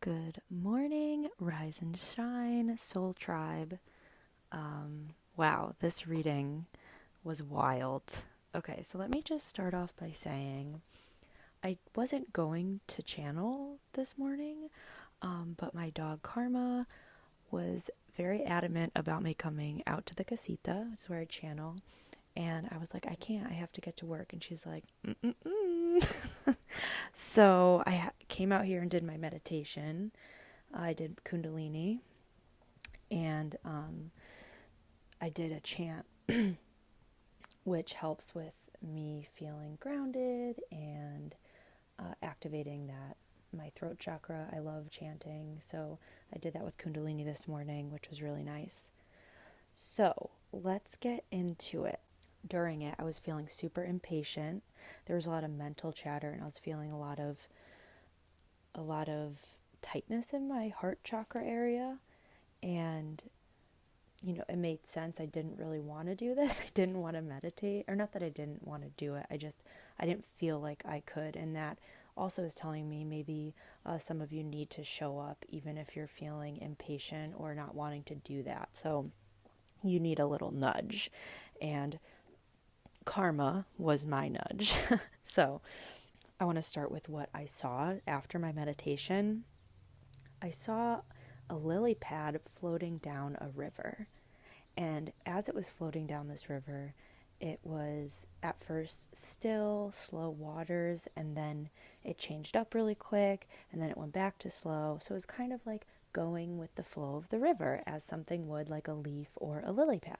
Good morning, rise and shine, soul tribe. Wow, this reading was wild. Okay, so let me just start off by saying I wasn't going to channel this morning, but my dog Karma was very adamant about me coming out to the casita, which is where I channel. And I was like, I can't, I have to get to work. And she's like, mm-mm-mm. So I came out here and did my meditation. I did Kundalini, and I did a chant, which helps with me feeling grounded and activating that my throat chakra. I love chanting, so I did that with Kundalini this morning, which was really nice. So let's get into it. During it, I was feeling super impatient. There was a lot of mental chatter, and I was feeling a lot of tightness in my heart chakra area. And it made sense. I didn't really want to do this. I didn't want to meditate, or not that I didn't want to do it. I didn't feel like I could. And that also is telling me maybe some of you need to show up, even if you're feeling impatient or not wanting to do that. So you need a little nudge. And Karma was my nudge. So I want to start with what I saw after my meditation. I saw a lily pad floating down a river. And as it was floating down this river, it was at first still, slow waters, and then it changed up really quick, and then it went back to slow. So it was kind of like going with the flow of the river, as something would, like a leaf or a lily pad.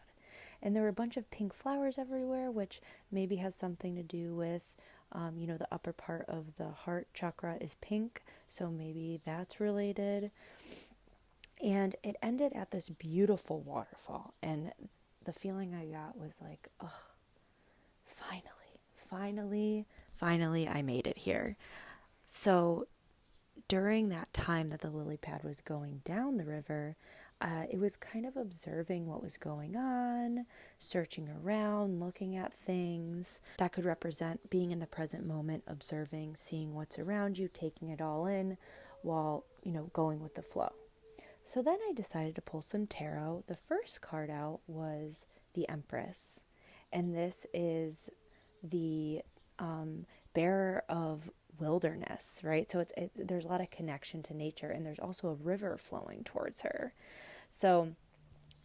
And there were a bunch of pink flowers everywhere, which maybe has something to do with, the upper part of the heart chakra is pink, so maybe that's related. And it ended at this beautiful waterfall, and the feeling I got was like, oh, finally, I made it here. So during that time that the lily pad was going down the river, it was kind of observing what was going on, searching around, looking at things that could represent being in the present moment, observing, seeing what's around you, taking it all in while, going with the flow. So then I decided to pull some tarot. The first card out was the Empress, and this is the bearer of wilderness, right? So there's a lot of connection to nature, and there's also a river flowing towards her. So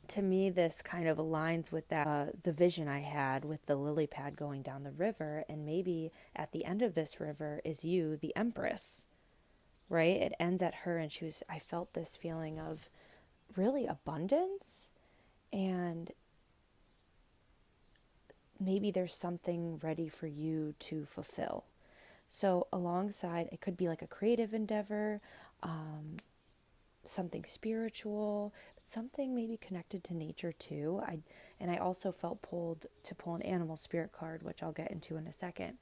to me, this kind of aligns with that the vision I had with the lily pad going down the river, and maybe at the end of this river is you, the Empress, right? It ends at her, and I felt this feeling of really abundance, and maybe there's something ready for you to fulfill. So alongside, it could be like a creative endeavor, something spiritual, but something maybe connected to nature too. I also felt pulled to pull an animal spirit card, which I'll get into in a second.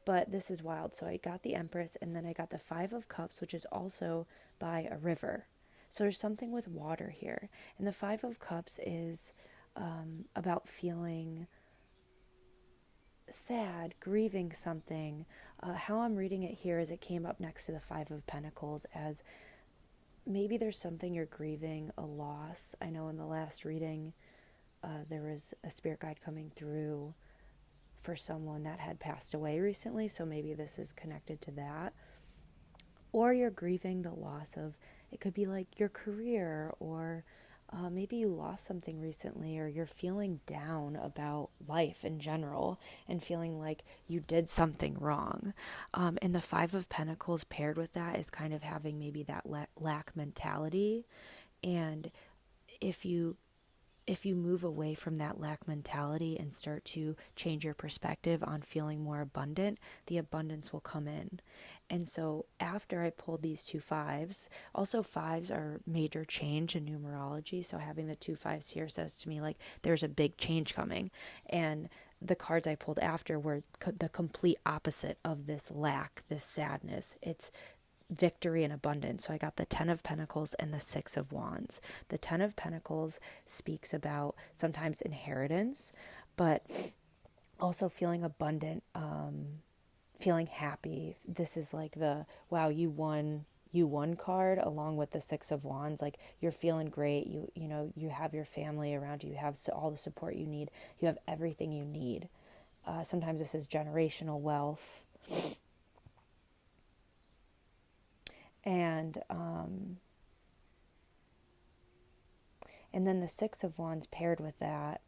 But this is wild. So I got the Empress, and then I got the Five of Cups, which is also by a river. So there's something with water here. And the Five of Cups is about feeling sad, grieving something. How I'm reading it here is it came up next to the Five of Pentacles, as maybe there's something you're grieving, a loss. I know in the last reading, there was a spirit guide coming through for someone that had passed away recently, so maybe this is connected to that. Or you're grieving the loss of, it could be like your career, or maybe you lost something recently, or you're feeling down about life in general and feeling like you did something wrong. And the Five of Pentacles paired with that is kind of having maybe that lack mentality. And if you move away from that lack mentality and start to change your perspective on feeling more abundant, the abundance will come in. And so after I pulled these two fives, also fives are major change in numerology. So having the two fives here says to me, like, there's a big change coming. And the cards I pulled after were the complete opposite of this lack, this sadness. It's victory and abundance. So I got the Ten of Pentacles and the Six of Wands. The Ten of Pentacles speaks about sometimes inheritance, but also feeling abundant, feeling happy. This is like wow, you won you one card along with the Six of Wands. Like, you're feeling great. You know, you have your family around you. You have all the support you need. You have everything you need. Sometimes this is generational wealth. And and then the Six of Wands paired with that,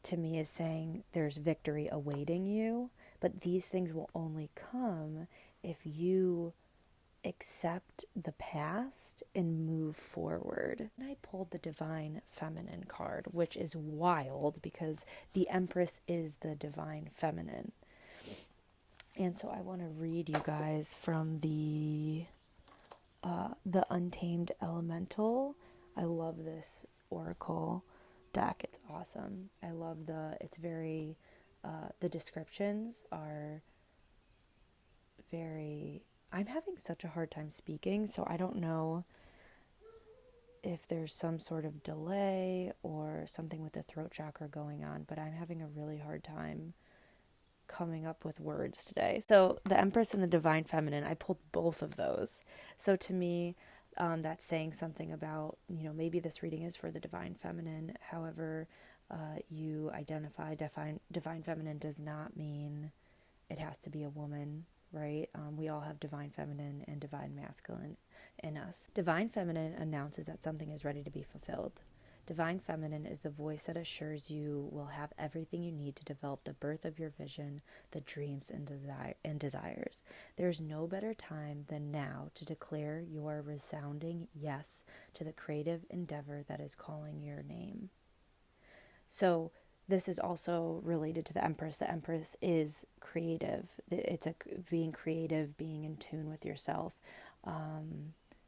to me, is saying there's victory awaiting you, but these things will only come if you accept the past and move forward. And I pulled the Divine Feminine card, which is wild because the Empress is the Divine Feminine. And so I want to read you guys from the Untamed Elemental. I love this oracle deck. It's awesome. I love it's very, the descriptions are very, I'm having such a hard time speaking, so I don't know if there's some sort of delay or something with the throat chakra going on, but I'm having a really hard time coming up with words today. So the Empress and the Divine Feminine, I pulled both of those. So to me, that's saying something about, you know, maybe this reading is for the Divine Feminine. However, you identify Divine Feminine does not mean it has to be a woman, right? We all have Divine Feminine and Divine Masculine in us. Divine Feminine announces that something is ready to be fulfilled. Divine Feminine is the voice that assures you will have everything you need to develop the birth of your vision, the dreams and desires. There is no better time than now to declare your resounding yes to the creative endeavor that is calling your name. So this is also related to the Empress. The Empress is creative. It's being creative, being in tune with yourself.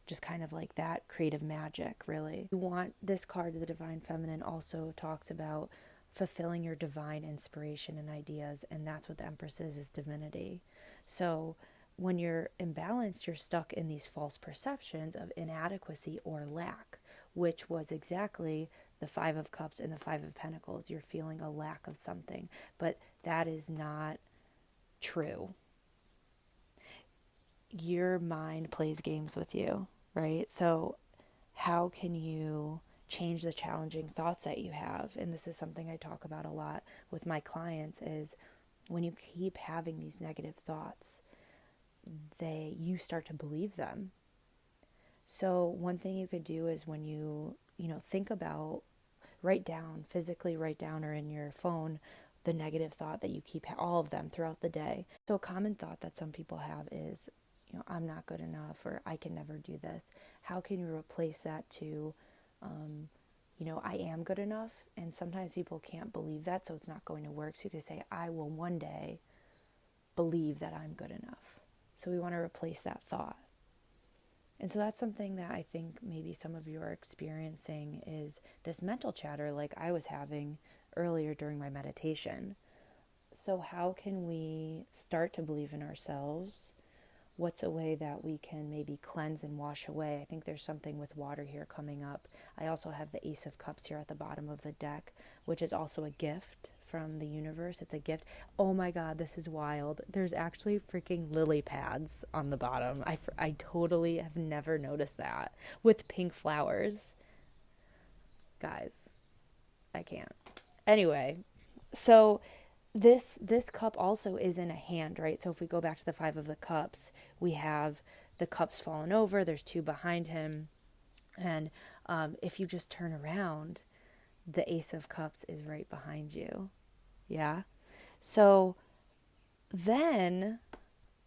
Just kind of like that creative magic, really. You want this card, the Divine Feminine, also talks about fulfilling your divine inspiration and ideas, and that's what the Empress is divinity. So when you're imbalanced, you're stuck in these false perceptions of inadequacy or lack, which was exactly the Five of Cups and the Five of Pentacles. You're feeling a lack of something, but that is not true. Your mind plays games with you, right? So how can you change the challenging thoughts that you have? And this is something I talk about a lot with my clients, is when you keep having these negative thoughts, you start to believe them. So one thing you could do is when you think about, physically write down or in your phone, the negative thought that you keep, all of them throughout the day. So a common thought that some people have is, I'm not good enough, or I can never do this. How can you replace that to, I am good enough? And sometimes people can't believe that, so it's not going to work. So you can say, I will one day believe that I'm good enough. So we want to replace that thought. And so that's something that I think maybe some of you are experiencing, is this mental chatter like I was having earlier during my meditation. So how can we start to believe in ourselves? What's a way that we can maybe cleanse and wash away? I think there's something with water here coming up. I also have the Ace of Cups here at the bottom of the deck, which is also a gift from the universe. It's a gift. Oh my God, this is wild. There's actually freaking lily pads on the bottom. I totally have never noticed that, with pink flowers. Guys, I can't. Anyway, so this cup also is in a hand, right? So if we go back to the Five of the Cups, we have the cups fallen over. There's two behind him. And if you just turn around, the Ace of Cups is right behind you. Yeah? So then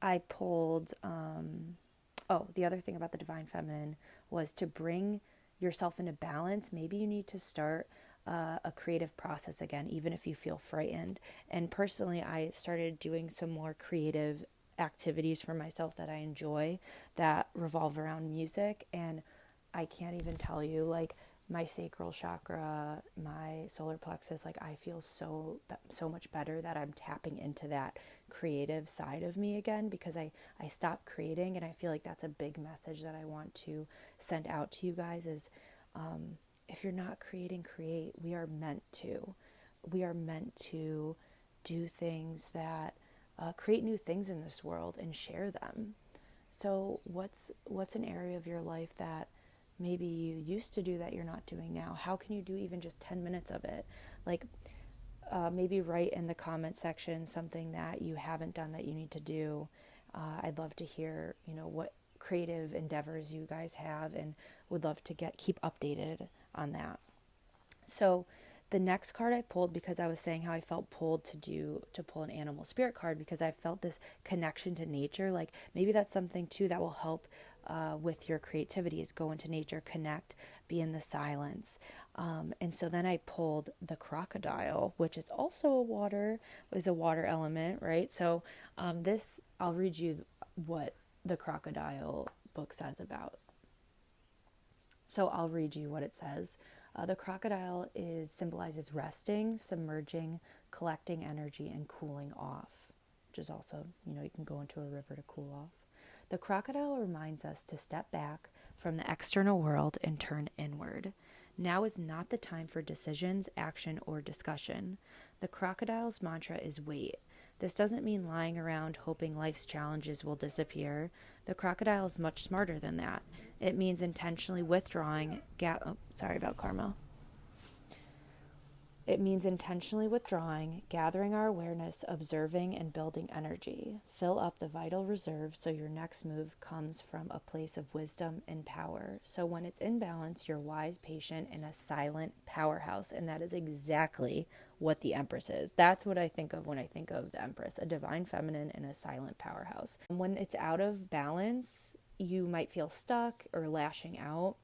I pulled, the other thing about the Divine Feminine was to bring yourself into balance. Maybe you need to start a creative process again, even if you feel frightened. And personally, I started doing some more creative activities for myself that I enjoy that revolve around music. And I can't even tell you, like, my sacral chakra, my solar plexus, like, I feel so much better that I'm tapping into that creative side of me again, because I stopped creating. And I feel like that's a big message that I want to send out to you guys is, if you're not creating, create. We are meant to. We are meant to do things that create new things in this world and share them. So what's an area of your life that maybe you used to do that you're not doing now? How can you do even just 10 minutes of it? Like maybe write in the comment section something that you haven't done that you need to do. I'd love to hear, what creative endeavors you guys have, and would love to keep updated on that. So the next card I pulled, because I was saying how I felt pulled to pull an animal spirit card, because I felt this connection to nature. Like maybe that's something too that will help with your creativity, is go into nature, connect, be in the silence. And so then I pulled the crocodile, which is also is a water element, right? So I'll read you what the crocodile book says about. So I'll read you what it says. The crocodile symbolizes resting, submerging, collecting energy, and cooling off, which is also, you can go into a river to cool off. The crocodile reminds us to step back from the external world and turn inward. Now is not the time for decisions, action, or discussion. The crocodile's mantra is wait. This doesn't mean lying around hoping life's challenges will disappear. The crocodile is much smarter than that. It means intentionally withdrawing. Sorry about karma. It means intentionally withdrawing, gathering our awareness, observing, and building energy. Fill up the vital reserve so your next move comes from a place of wisdom and power. So when it's in balance, you're wise, patient, and a silent powerhouse. And that is exactly what the Empress is. That's what I think of when I think of the Empress, a divine feminine and a silent powerhouse. When it's out of balance, you might feel stuck or lashing out.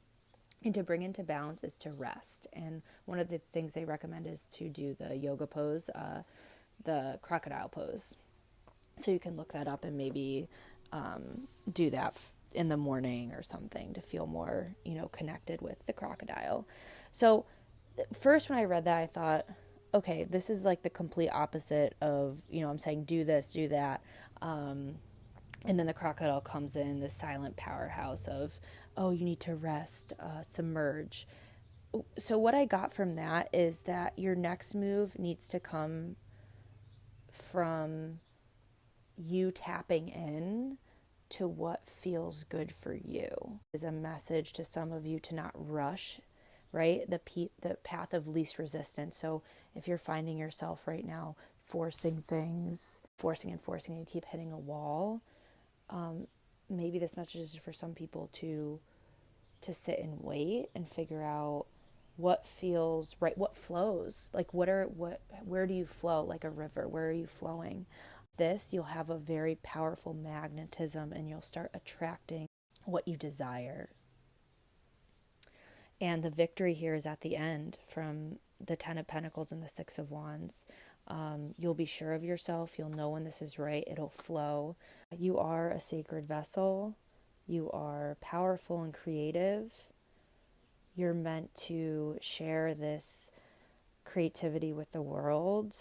And to bring into balance is to rest. And one of the things they recommend is to do the yoga pose, the crocodile pose. So you can look that up and maybe do that in the morning or something to feel more, connected with the crocodile. So first when I read that, I thought, okay, this is like the complete opposite of, I'm saying do this, do that. And then the crocodile comes in, this silent powerhouse of, oh, you need to rest, submerge. So what I got from that is that your next move needs to come from you tapping in to what feels good for you. Is a message to some of you to not rush, right? The path of least resistance. So if you're finding yourself right now forcing things, forcing and you keep hitting a wall, maybe this message is for some people to sit and wait and figure out what feels right, what flows, like where do you flow, like a river, where are you flowing? You'll have a very powerful magnetism and you'll start attracting what you desire. And the victory here is at the end from the Ten of Pentacles and the Six of Wands. You'll be sure of yourself. You'll know when this is right. It'll flow. You are a sacred vessel. You are powerful and creative. You're meant to share this creativity with the world.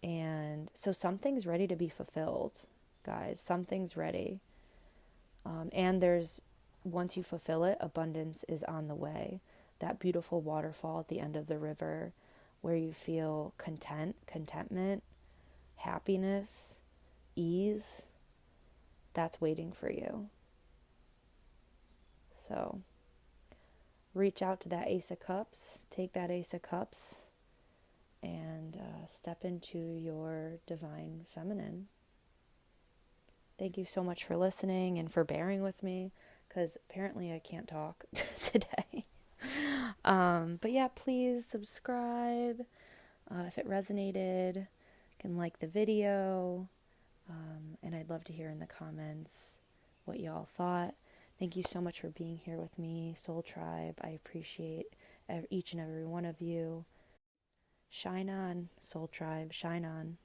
And so something's ready to be fulfilled, guys. Something's ready. And once you fulfill it, abundance is on the way. That beautiful waterfall at the end of the river where you feel contentment, happiness, ease, that's waiting for you. So reach out to that Ace of Cups, take that Ace of Cups, and step into your divine feminine. Thank you so much for listening and for bearing with me, because apparently I can't talk today. But yeah, please subscribe if it resonated. You can like the video, and I'd love to hear in the comments what y'all thought. Thank you so much for being here with me, Soul Tribe. I appreciate each and every one of you. Shine on, Soul Tribe, shine on.